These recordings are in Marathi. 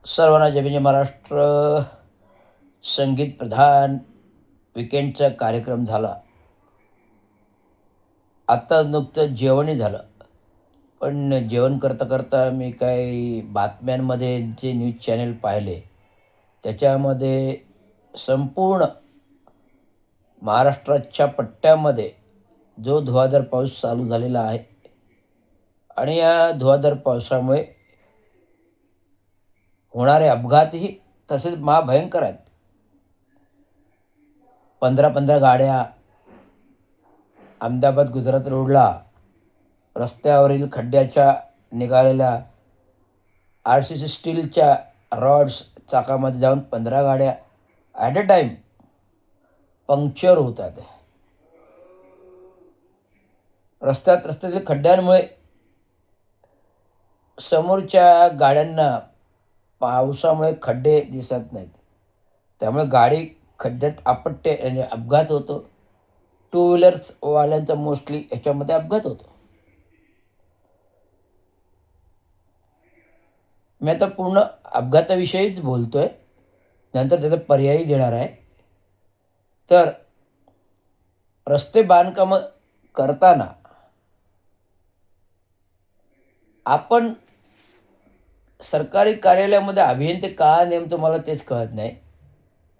सर्वांना जय म्हणजे महाराष्ट्र. संगीत प्रधान विकेंडचा कार्यक्रम झाला. आत्ता नुकतं जेवणही झालं. पण जेवण करता करता मी काही बातम्यांमध्ये जे न्यूज चॅनल पाहिले, त्याच्यामध्ये संपूर्ण महाराष्ट्राच्या पट्ट्यामध्ये जो धुवाधार पाऊस चालू झालेला आहे आणि या धुवाधार पावसामुळे होणारे अपघातही तसेच महाभयंकर आहेत. 15-15 गाड्या अहमदाबाद गुजरात रोडला रस्त्यावरील खड्ड्याच्या निघालेल्या RCC स्टीलच्या रॉड्स चाकामध्ये जाऊन 15 गाड्या ॲट अ टाईम पंक्चर होतात. रस्त्यातील खड्ड्यांमुळे समोरच्या गाड्यांना पावसामुळे खड्डे दिसत नाहीत. त्यामुळे गाडी खड्ड्यात आपटते आणि अपघात होतो. टू व्हीलर्सवाल्यांचा मोस्टली याच्यामध्ये अपघात होतो. मी आता पूर्ण अपघाताविषयीच बोलतोय. नंतर त्याचा पर्यायी देणार आहे. तर रस्ते बांधकामं करताना आपण सरकारी कार्यालयामध्ये अभियंते का नेमतो मला तेच कळत नाही.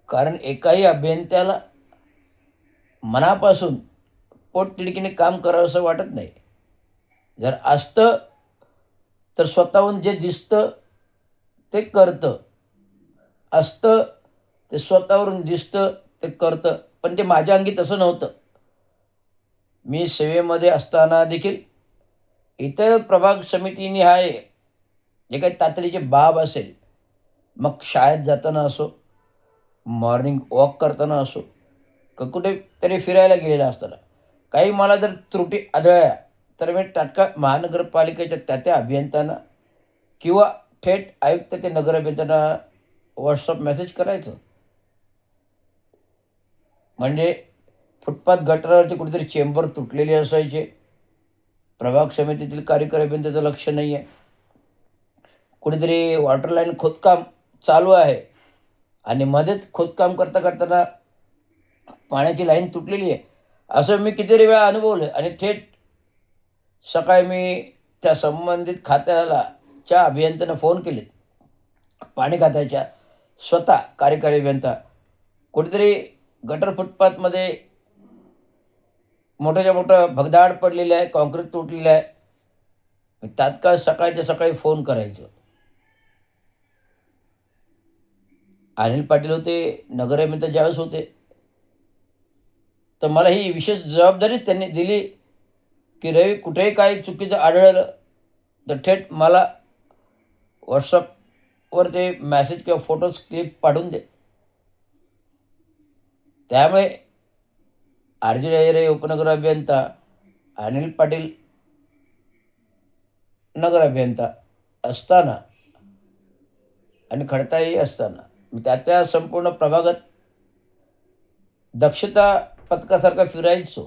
कारण एकाही अभियंत्याला मनापासून पोटतिडकीने काम करावंसं वाटत नाही. जर असतं तर स्वतःहून जे दिसतं ते करतं. असतं ते स्वतःवरून दिसतं ते करतं. पण ते माझ्या अंगी तसं नव्हतं. मी सेवेमध्ये असताना देखील इतर प्रभाग समितीने आहे जे काही तातडीचे बाब असेल, मग शाळेत जाताना असो, मॉर्निंग वॉक करताना असो, का कुठेतरी फिरायला गेलेला असताना, काही मला जर त्रुटी आढळल्या तर मी तात्काळ महानगरपालिकेच्या त्या अभियंत्यांना किंवा थेट आयुक्त ते नगर अभियंत्यांना व्हॉट्सअप मेसेज करायचं. म्हणजे फुटपाथ गटारावरती कुठेतरी चेंबर तुटलेले असायचे. प्रभाग समितीतील कार्यकारी अभियंत्याचं लक्ष नाही आहे. कुठेतरी वॉटर लाईन खोदकाम चालू आहे आणि मध्येच खोदकाम करताना पाण्याची लाईन तुटलेली आहे. असं मी कितीतरी वेळा अनुभवलं आणि थेट सकाळी मी त्या संबंधित खात्याच्या अभियंत्यांना फोन केलेत. पाणी खात्याच्या स्वतः कार्यकारी अभियंता कुठेतरी गटर फुटपाथमध्ये मोठ्याच्या मोठं भगदाड पडलेलं आहे, काँक्रीट तुटलेलं आहे. मी तात्काळ सकाळच्या सकाळी फोन करायचो. अनिल पाटील होते, नगर अभियंता ज्यावेळेस होते, तर मला ही विशेष जबाबदारीच त्यांनी दिली, की रवी कुठेही काही चुकीचं आढळलं तर थेट मला व्हॉट्सअपवर ते मॅसेज किंवा फोटोज क्लिप पाठवून दे. त्यामुळे RJ अहिरे उपनगर अभियंता, अनिल पाटील नगर अभियंता असताना आणि खडताई असताना मी त्या संपूर्ण प्रभागात दक्षता पथकासारखा फिरायचो.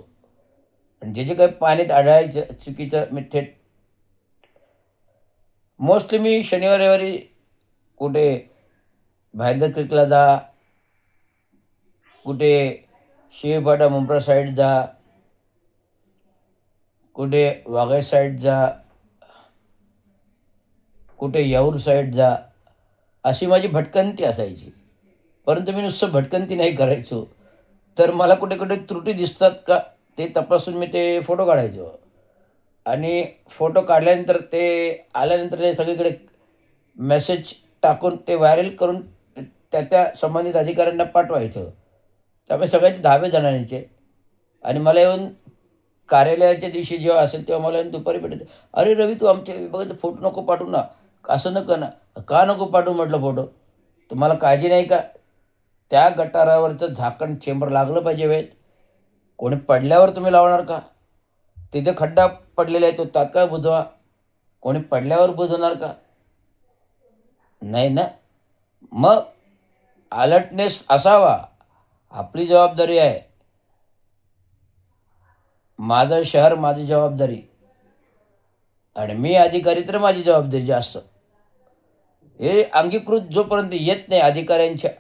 आणि जे काही पाण्यात आढळायचं चुकीचं मी थेट मोस्टली मी शनिवार रविवारी कुठे भाईंदर क्रिकला जा, कुठे शिवपाटा मुंब्रा साईड जा, कुठे वाघाई साईड जा, कुठे याऊर साईड जा, अशी माझी भटकंती असायची. परंतु मी नुसतं भटकंती नाही करायचो, तर मला कुठे कुठे त्रुटी दिसतात का ते तपासून मी ते फोटो काढायचो. आणि फोटो काढल्यानंतर ते आल्यानंतर ते सगळीकडे मेसेज टाकून ते व्हायरल करून त्या संबंधित अधिकाऱ्यांना पाठवायचं. त्यामुळे सगळ्यांचे धाबे जाणायचे आणि मला येऊन कार्यालयाच्या दिवशी जेव्हा असेल तेव्हा मला येऊन दुपारी भेटायचं. "अरे रवी, तू आमच्या विभागात फोटो नको पाठवू ना." "असं नको ना." "का नको पाठवू?" म्हटलं. "फोटो तुम्हाला काळजी नाही का? त्या गटारावरचं झाकण चेंबर लागलं पाहिजे वेळेत. कोणी पडल्यावर तुम्ही लावणार का? तिथे खड्डा पडलेला आहे तो तात्काळ बुजवा. कोणी पडल्यावर बुजवणार का? नाही ना." मग अलर्टनेस असावा. आपली जबाबदारी आहे. माझं शहर माझी जबाबदारी आणि मी अधिकारी तर माझी जबाबदारी जास्त. हे अंगीकृत जोपर्यंत येत नाही अधिकाऱ्यांच्या,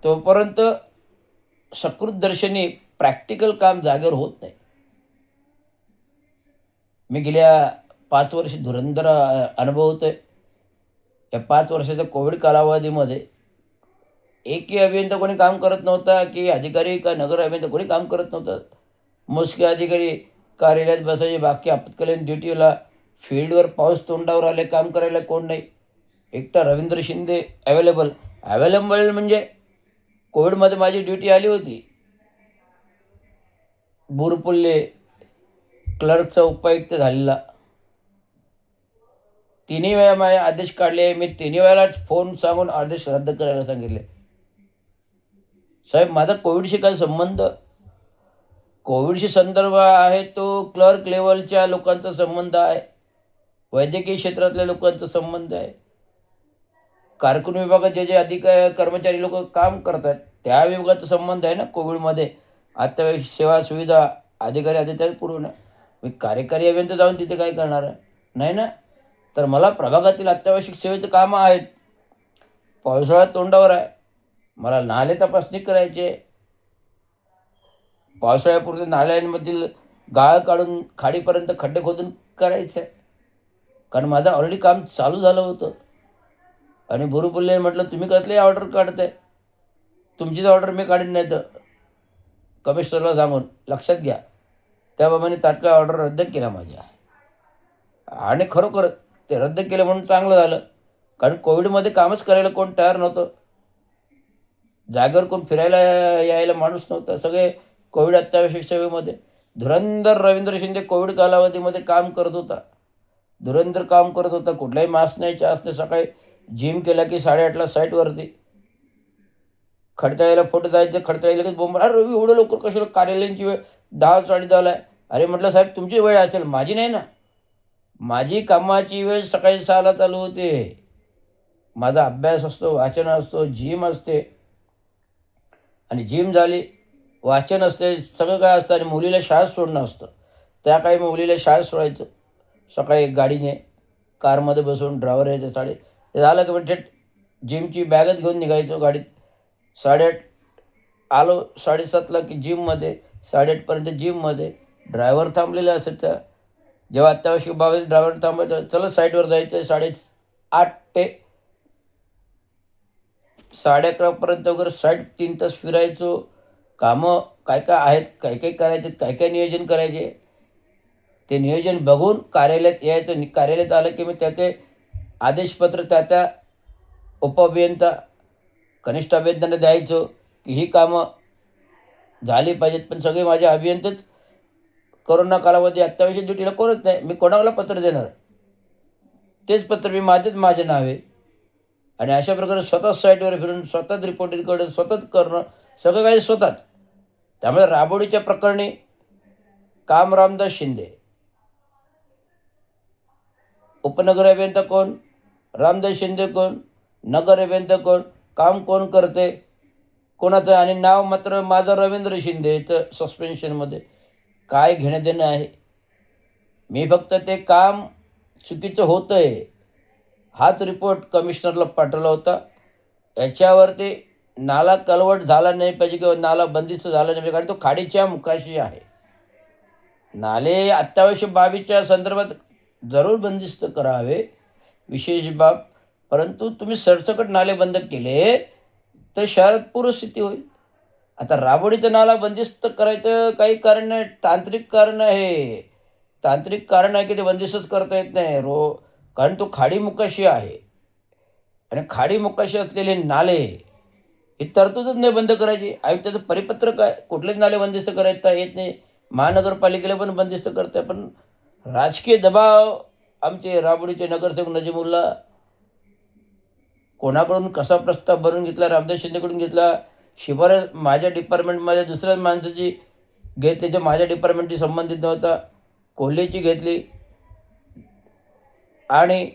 तोपर्यंत सकृतदर्शनी प्रॅक्टिकल काम जागेवर होत नाही. मी गेल्या 5 वर्ष धुरंधर अनुभवतोय. या 5 वर्षाच्या कोविड कालावधीमध्ये एकही अभियंता कोणी काम करत नव्हता, की अधिकारी का नगर अभियंता कोणी काम करत नव्हतं. मोजके अधिकारी कार्यालयात बसायचे, बाकी आपत्कालीन ड्युटीला फील्डवर पाऊस तोंडावर आले, काम करायला कोण नाही. एकटा रवींद्र शिंदे अवेलेबल. अवेलेबल म्हणजे कोविडमध्ये माझी ड्युटी आली होती. बोरपुल्ले क्लर्कचा उपायुक्त झालेला. तिन्ही वेळा माझे आदेश काढले. मी तिन्ही वेळेला फोन सांगून आदेश रद्द करायला सांगितले. साहेब, माझा कोविडशी काय संबंध? कोविडशी संदर्भ आहे तो क्लर्क लेवलच्या लोकांचा संबंध आहे. वैद्यकीय क्षेत्रातल्या लोकांचा संबंध आहे. कारकून विभागात जे कर्मचारी लोक काम करतात त्या विभागाचा संबंध आहे ना. कोविडमध्ये अत्यावश्यक सेवा सुविधा अधिकारी पुरवणं. मी कार्यकारी अभियंता जाऊन तिथे काय करणार आहे? नाही ना. तर मला प्रभागातील अत्यावश्यक सेवेचं कामं आहेत. पावसाळा तोंडावर आहे. मला नाले तपासणी करायचे. पावसाळ्यापुरते नाल्यांमधील गाळ काढून खाडीपर्यंत खड्डे खोदून करायचं आहे. कारण माझं ऑलरेडी काम चालू झालं होतं. आणि बोरुपल्ले म्हटलं, तुम्ही कसली ऑर्डर काढताय? तुमचीच ऑर्डर मी काढीन, नाही तर कमिशनरला सांगून. लक्षात घ्या. त्याप्रमाणे तात्काळ ऑर्डर रद्द केल्या माझ्या. आणि खरोखर ते रद्द केलं म्हणून चांगलं झालं. कारण कोविडमध्ये कामच करायला कोण तयार नव्हतं. जागेवर कोण फिरायला यायला माणूस नव्हता. सगळे कोविड अत्यावश्यक सेवेमध्ये. धुरंधर रवींद्र शिंदे कोविड कालावधीमध्ये काम करत होता. धुरंधर काम करत होता. कुठलाही मास्क नाही, चहाच नाही. सकाळी जिम केला की 8:30ला साईटवरती. खडताळीला फोटो जायचे. खडताळी लगेच बोंब, अरे रवी एवढं लवकर कशाला? कार्यालयांची वेळ 10 10:30 आहे. अरे म्हटलं, साहेब तुमची वेळ असेल, माझी नाही ना. माझी कामाची वेळ सकाळी 6ला चालू होते. माझा अभ्यास असतो, वाचन असतो, जिम असते. आणि जिम झाली, वाचन असते, सगळं काय असतं. आणि मुलीला शाळेत सोडणं असतं. त्या काही मुलीला शाळेत सोडायचं सकाळी गाडीने, कारमध्ये बसून. ड्रायव्हर यायचे ते झालं की म्हणजे थेट जिमची बॅगच घेऊन निघायचो गाडीत. 8:30 आलो, 7:30ला की जिममध्ये. 8:30पर्यंत जिममध्ये. ड्रायव्हर थांबलेले असायचा. जेव्हा अत्यावश्यक बाबतीत ड्रायव्हर थांबायचं, चला साईडवर जायचं. 8:30 ते 11:30पर्यंत वगैरे साईड 3 तास फिरायचो. कामं काय काय आहेत, काय काय करायचे, काय काय नियोजन करायचे, ते नियोजन बघून कार्यालयात यायचं. कार्यालयात आलं की मी ते आदेशपत्र त्या उपअभियंता कनिष्ठ अभियंत्यांना द्यायचो की ही कामं झाली पाहिजेत. पण सगळे माझे अभियंताच कोरोना कालावधी अत्यावश्यक ड्युटीला कोणच नाही. मी कोणाला पत्र देणार? तेच पत्र मी माझे नावे. आणि अशा प्रकारे स्वतःच साईटवर फिरून, स्वतःच रिपोर्टिंग करणं, स्वतःच करणं, सगळं काही स्वतःच. त्यामुळे राबोडीच्या प्रकरणी काम रामदास शिंदे. उपनगर अभियंता कोण? रामदास शिंदे कोण? नगर अभियंता कोण? काम कोण करते? कोणाचं? आणि नाव मात्र माझं रवींद्र शिंदे. तर सस्पेन्शनमध्ये काय घेणं देणं आहे? मी फक्त ते काम चुकीचं होतं आहे हाच रिपोर्ट कमिशनरला पाठवला होता. याच्यावरती नाला कलवट झाला नाही पाहिजे किंवा नाला बंदिस्त झाला नाही पाहिजे, कारण तो खाडीच्या मुखाशी आहे. नाले अत्यावश्यक बाबीच्या संदर्भात जरूर बंदिस्त करावे, विशेष बाब. परंतु तुम्ही सरसकट नाले बंद केले तर शहरात पूरस्थिती होईल. आता राबोडीचं नाला बंदिस्त करायचं काही कारण नाही, तांत्रिक कारण आहे. तांत्रिक कारण आहे की ते बंदिस्तच करता येत नाही कारण तो खाडीमुखाशी आहे. आणि खाडीमुखाशी असलेले नाले ही तरतूदच नाही बंद करायची. आयुक्ताचं परिपत्रक आहे, कुठलेच नाले बंदिस्त करायचा येत नाही. महानगरपालिकेला पण बंदिस्त करताय. पण राजकीय दबाव आमचे राबोडीचे नगरसेवक नजीमुल्ला कोणाकडून कसा प्रस्ताव बनवून घेतला? रामदास शिंदेकडून घेतला. शिफारस माझ्या डिपार्टमेंटमध्ये दुसऱ्याच माणसाची घेतली, जो माझ्या डिपार्टमेंटशी संबंधित नव्हता. कोल्हेची घेतली. आणि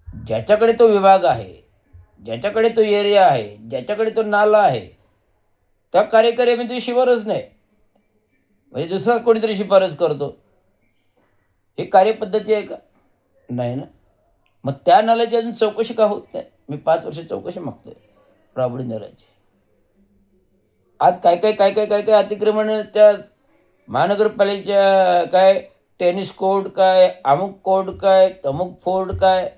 ज्याच्याकडे तो विभाग आहे, ज्याच्याकडे तो एरिया आहे, ज्याच्याकडे तो नाला आहे, त्या कार्यकारी अभियंत्याची शिफारस नाही. म्हणजे दुसराच कोणीतरी शिफारस करतो. ही कार्यपद्धती आहे का? नाही ना. मग त्या नाल्याची अजून चौकशी का होत नाही? मी 5 वर्ष चौकशी मागतोय राबडी नाल्याची. आज काय अतिक्रमण त्या महानगरपालिकेच्या काय टेनिस कोर्ट काय, अमुक कोर्ट काय, तमुक फोर्ट काय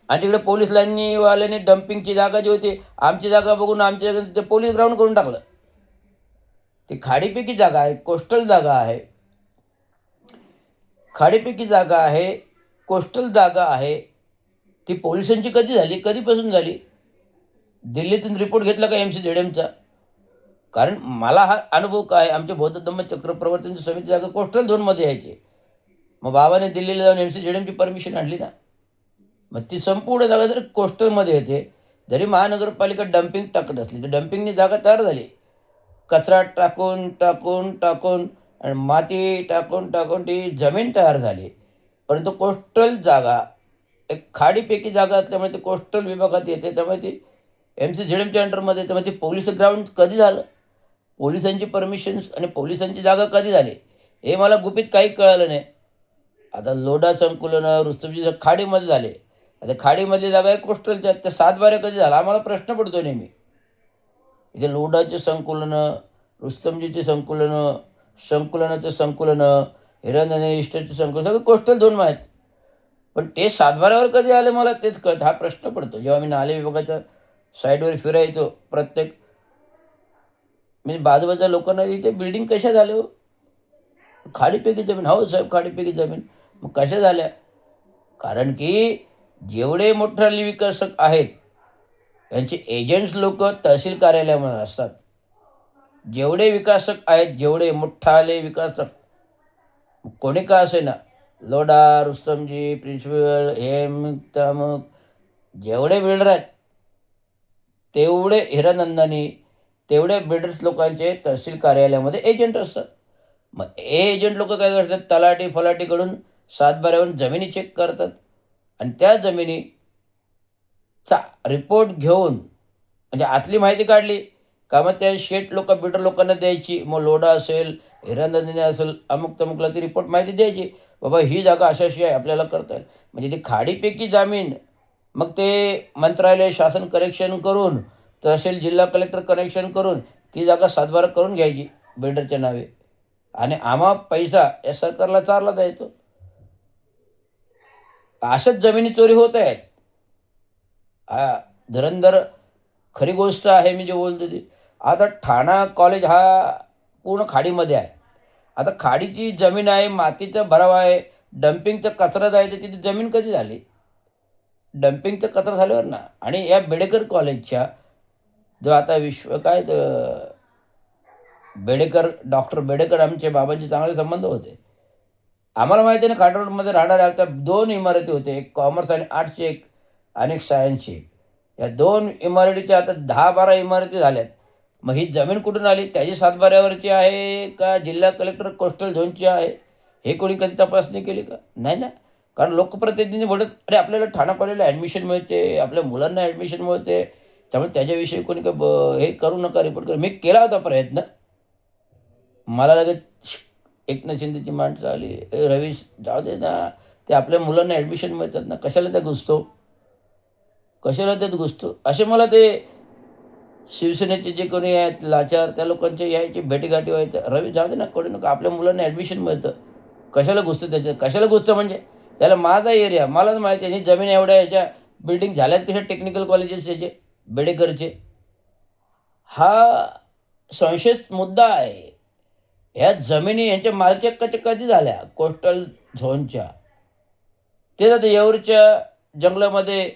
आणि तिकडे पोलीस लाईनीवाल्याने डम्पिंगची जागा जी होती, आमची जागा बघून आमच्या ते पोलीस ग्राउंड करून टाकलं. ती खाडीपैकी जागा आहे, कोस्टल जागा आहे. खाडीपैकी जागा आहे, कोस्टल जागा आहे. ती पोलिसांची कधी झाली? कधीपासून झाली? दिल्लीतून रिपोर्ट घेतला का MCZMचा? कारण मला हा अनुभव काय, आमच्या बौद्ध धम्म चक्र प्रवर्तन समिती जागा कोस्टल झोनमध्ये यायची. मग बाबाने दिल्लीला जाऊन MCZMची परमिशन आणली ना. मग ती संपूर्ण जागा जर कोस्टलमध्ये येते, जरी महानगरपालिका डम्पिंग टाकत असली, तर डम्पिंगनी जागा तयार झाली. कचरा टाकून, टाकून, टाकून आणि माती टाकून, टाकून ती जमीन तयार झाली. परंतु कोस्टल जागा एक खाडीपैकी जागा असल्यामुळे ती कोस्टल विभागात येते. त्यामुळे ती MCZMच्या अंडरमध्ये येते. त्यामुळे ती पोलीस ग्राउंड कधी झालं? पोलिसांची परमिशन्स आणि पोलिसांची जागा कधी झाली? हे मला गुपित काही कळालं नाही. आता लोढा संकुलनं, रुस्तमजी खाडीमध्ये झाले. आता खाडीमधली जागा आहे कोस्टलच्या. त्या 7/12 कधी झाला? आम्हाला प्रश्न पडतो नेहमी. इथे लोढाचे संकुलनं, रुस्तमजीची संकुलनं, संकुलनाचं संकुलनं, हिरानंदानी इस्टेटचे संकुलन सगळं कोस्टल झोन आहेत. पण ते 7/12वर कधी आले मला तेच कळत. हा प्रश्न पडतो. जेव्हा मी नाले विभागाच्या साईडवर फिरायचो प्रत्येक म्हणजे बाजूबाजूच्या लोकांना इथे बिल्डिंग कशा झाल्या हो? खाडीपैकी जमीन. हो साहेब, खाडीपैकी जमीन. मग कशा झाल्या? कारण की जेवढे मोठाले विकासक आहेत, यांचे एजंट्स लोकं तहसील कार्यालयामध्ये असतात. जेवढे विकासक आहेत, जेवढे मोठाले विकासक, कोणी का असेना, लोढा, रुस्तमजी, प्रिन्सिपल, हे मग त्यामग जेवढे बिल्डर आहेत, तेवढे हिरानंदानी, तेवढे बिल्डर्स लोकांचे तहसील कार्यालयामध्ये एजंट असतात. मग हे एजंट लोकं काय करतात, तलाठी-फलाटीकडून 7/12वरून जमिनी चेक करतात आणि त्या जमिनीचा रिपोर्ट घेऊन म्हणजे आतली माहिती काढली का मग त्या शेट लोकं, बिल्डर लोकांना द्यायची. मग लोढा असेल, हिरानंदानी असेल, अमुक-तमुकला ती रिपोर्ट माहिती द्यायची. बाबा ही जागा अशी-अशी आहे, आपल्याला करता येईल. म्हणजे ती खाडीपैकी जमीन मग ते मंत्रालय, शासन करेक्शन करून, तहसील, जिल्हा कलेक्टर कनेक्शन करून ती जागा 7/12 करून घ्यायची बिल्डरच्या नावे आणि आम्हा पैसा या सरकारला चारला जायचो. अशाच जमिनी चोरी होत आहेत. हा धुरंधर खरी गोष्ट आहे मी जे बोलतो ती. आता ठाणा कॉलेज हा पूर्ण खाडीमध्ये आहे. आता खाडीची जमीन आहे, मातीचा भराव आहे, डम्पिंगचा कचरा जायचा. तिथे जमीन कधी झाली? डम्पिंगचा कचरा झाल्यावर ना. आणि या बेडेकर कॉलेजच्या जो आता बेडेकर, डॉक्टर बेडेकर आमचे बाबांचे चांगले संबंध होते. आम्हाला माहिती आहे ना, खाडा रोडमध्ये राहणाऱ्या आता 2 इमारती होत्या. एक कॉमर्स आणि आर्ट्सची एक आणि एक सायन्सची एक. या 2 इमारतीच्या आता 10-12 इमारती झाल्यात. मग ही जमीन कुठून आली? त्याची 7/12वरची आहे का जिल्हा कलेक्टर कोस्टल झोनची आहे? हे कोणी कधी तपासणी केली का? नाही ना. कारण लोकप्रतिनिधी म्हणत, "अरे आपल्याला ठाणा कॉलेजला ॲडमिशन मिळते, आपल्या मुलांना ॲडमिशन मिळते, त्यामुळे त्याच्याविषयी कोणी काही हे करू नका, रिपोर्ट करा." मी केला होता प्रयत्न. मला लगेच एकनाथ शिंदेची माणसं आली, "ए रवीश जाऊ दे ना, ते आपल्या मुलांना ॲडमिशन मिळतात ना, कशाला त्यात घुसतो? कशाला त्यात घुसतो?" असे मला ते शिवसेनेचे जे कोणी आहेत लाचार, त्या लोकांचे यायचे भेटीगाठी व्हायच्या. "रवी जाऊ दे ना, करू नका, आपल्या मुलांना ॲडमिशन मिळतं. कशाला घुसतं त्याच्यात?" कशाला घुसतं म्हणजे? त्याला माझा एरिया, मलाच माहिती आहे. ही जमीन एवढ्या ह्याच्या बिल्डिंग झाल्यात कशा टेक्निकल कॉलेजेस याचे, बेडेकरचे. हा संशयित मुद्दा आहे. ह्या जमिनी यांच्या मालकीहक्काच्या कधी झाल्या? कोस्टल झोनच्या. तेच आता येऊरच्या जंगलामध्ये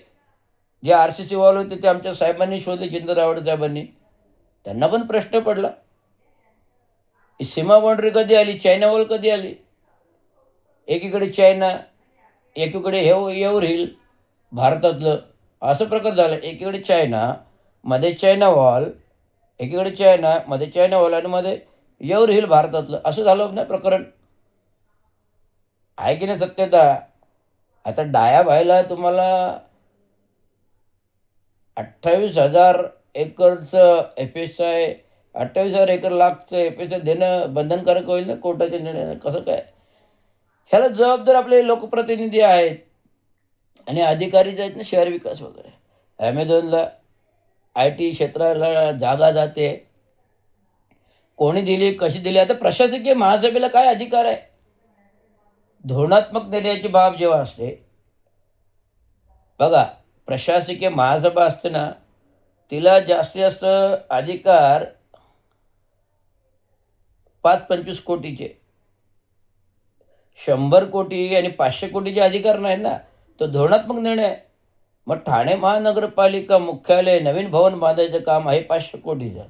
जे RCC वॉल होते ते आमच्या साहेबांनी शोधले, जितेंद्र आव्हाड साहेबांनी. त्यांना पण प्रश्न पडला. ही सीमा बाउंड्री कधी आली? चायना वॉल कधी आली? एकीकडे चायना, एकीकडे येऊर हिल भारतातलं. असं प्रकार झाला. एकीकडे चायना, मध्ये चायना वॉल, एकीकडे चायना, मध्ये चायना वॉल आणि मध्ये येऊर हिल भारतातलं. असं झालं ना प्रकरण. आहे की नाही सत्यता? आता डाया व्हायला तुम्हाला 28,000 एकरचं FSI, 28,000 एकर लाखचं FSI देणं बंधनकारक होईल ना कोर्टाच्या निर्णयानं. कसं काय? ह्याला जबाबदार आपले लोकप्रतिनिधी आहेत. आणि अधिकारी जे आहेत ना शहर विकास वगैरे, ॲमेझॉनला आय टी क्षेत्राला जागा जाते, कोणी दिली, कशी दिली? आता प्रशासकीय महासभेला काय अधिकार आहे? धोरणात्मक निर्णयाची बाब जेव्हा असते, बघा, प्रशासकीय महासभा असते ना, तिला जास्तीत जास्त अधिकार 5-25 कोटीचे. 100 कोटी आणि 500 कोटीचे अधिकार नाही ना. तो धोरणात्मक निर्णय आहे. मग ठाणे महानगरपालिका मुख्यालय नवीन भवन बांधायचं काम आहे 500 कोटीचं.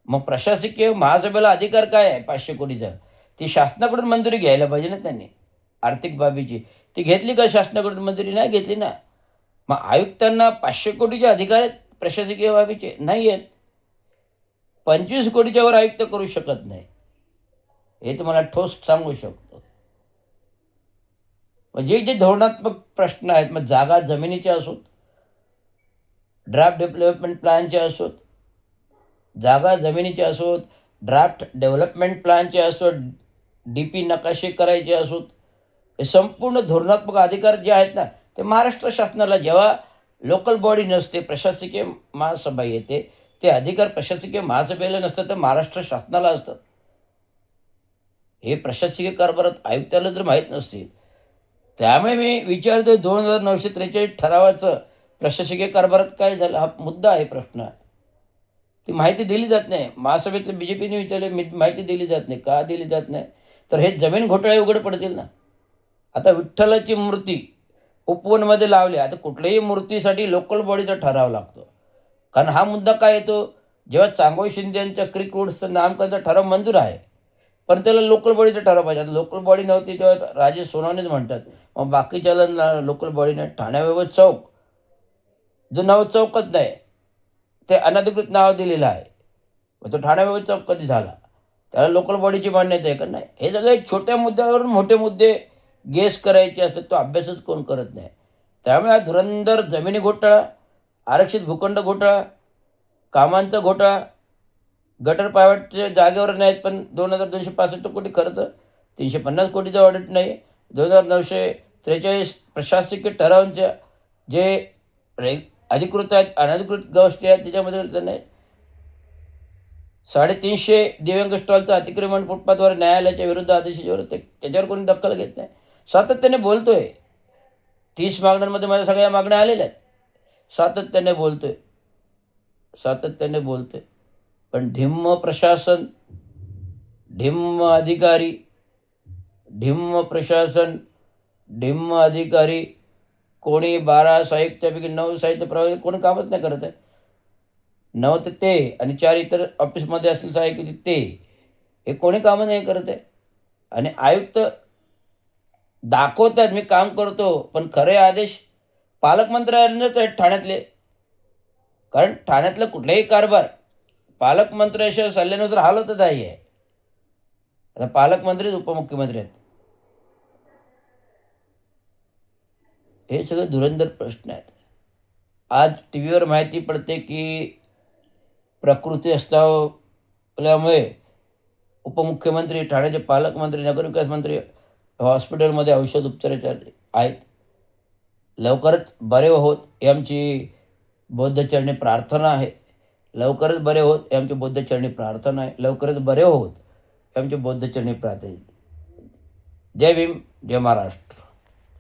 मग प्रशासकीय महासभेला अधिकार काय आहे 500 कोटीचा? ती शासनाकडून मंजुरी घ्यायला पाहिजे ना त्यांनी, आर्थिक बाबीची. ती घेतली का शासनाकडून मंजुरी? नाही घेतली ना. मग आयुक्तांना 500 कोटीचे अधिकार आहेत प्रशासकीय बाबीचे? नाही आहेत. 25 कोटीच्या वर आयुक्त करू शकत नाही. हे तुम्हाला ठोस सांगू शकतो. म्हणजे जे धोरणात्मक प्रश्न आहेत, मग जागा जमिनीच्या असोत, ड्राफ्ट डेव्हलपमेंट प्लॅनचे असोत, जागा जमिनीच्या असोत, ड्राफ्ट डेव्हलपमेंट प्लॅनचे असोत, डी-पी नकाशे करायचे असोत, हे संपूर्ण धोरणात्मक अधिकार जे आहेत ना, ते महाराष्ट्र शासनाला, जेव्हा लोकल बॉडी नसते, प्रशासकीय महासभा येते, ते अधिकार प्रशासकीय महासभेला नसतात, तर महाराष्ट्र शासनाला असतात. हे प्रशासकीय कारभारात आयुक्ताला जर माहीत नसतील, त्यामुळे मी विचारतो 2943 ठरावाचं प्रशासकीय कारभारात काय झालं? हा मुद्दा आहे, प्रश्न. ती माहिती दिली जात नाही. महासभेतले BJPने विचारले, माहिती दिली जात नाही. का दिली जात नाही? तर हे जमीन घोटाळे उघड पडतील ना. आता विठ्ठलाची मूर्ती उपवनमध्ये लावली. आता कुठल्याही मूर्तीसाठी लोकल बॉडीचा ठराव लागतो. कारण हा मुद्दा काय येतो, जेव्हा चांगोई शिंदे यांच्या क्रिक रोड्सचं नामकरणाचा ठराव मंजूर आहे, पण त्याला लोकल बॉडीचा ठराव पाहिजे. आता लोकल बॉडी नव्हती तेव्हा राजेश सोनवणेच म्हणतात. मग बाकीच्याला लोकल बॉडीने ठाण्याऐवजी चौक, जो नाव चौकच नाही, ते अनधिकृत नाव दिलेलं आहे. मग तो ठाण्याऐवजी चौक कधी झाला? त्याला लोकल बॉडीची मान्यता आहे का? नाही. हे सगळे छोट्या मुद्द्यावरून मोठे मुद्दे गेस करायचे असतात, तो अभ्यासच कोण करत नाही. त्यामुळे हा धुरंदर जमिनी घोटाळा, आरक्षित भूखंड घोटाळा, कामांचा घोटाळा, गटर पायवटच्या जागेवर नाहीत, पण 2265 कोटी खर्च, 350 कोटीचं ऑडिट नाही, 2943 प्रशासकीय ठरावांच्या जे अधिकृत आहेत, अनधिकृत गोष्टी आहेत, त्याच्यामध्ये नाही. 350 दिव्यांग स्टॉलचं अतिक्रमण फुटपाथवर न्यायालयाच्या विरुद्ध आदेशाच्या विरुद्ध, त्याच्यावर कोणी दखल घेत नाही. सातत्याने बोलतोय. 30 मागण्यांमध्ये माझ्या सगळ्या मागण्या आलेल्या आहेत. सातत्याने बोलतोय. पण ढिम्म प्रशासन, ढिम्म अधिकारी, ढिम्म प्रशासन, ढिम्म अधिकारी, कोणी 12 साहित्यापैकी 9 साहित्य प्रभावी कोणी कामच नाही करत आहे. 9 तर ते आणि 4 इतर ऑफिसमध्ये असतील साहित्य ते, हे कोणी कामं नाही करत आहे. आणि आयुक्त दाखवतात मी काम करतो, पण खरे आदेश पालकमंत्र्यांनाच आहेत ठाण्यातले. कारण ठाण्यातला कुठलाही कारभार पालकमंत्र्याच्या सल्ल्यानुसार हलतच आहे. आता पालकमंत्रीच उपमुख्यमंत्री आहेत. हे सगळे धुरंधर प्रश्न आहेत. आज टी व्हीवर माहिती पडते की प्रकृती अस्तावल्यामुळे उपमुख्यमंत्री, ठाण्याचे पालकमंत्री, नगरविकास मंत्री हॉस्पिटलमध्ये औषध उपचाराचे आहेत. लवकरच बरे होत ही आमची बौद्धचरणी प्रार्थना आहे. लवकरच बरे होत ही आमची बौद्धचरणी प्रार्थना आहे. लवकरच बरे होत ही आमची बौद्धचरणी प्रार्थना आहे. जय भीम, जय महाराष्ट्र.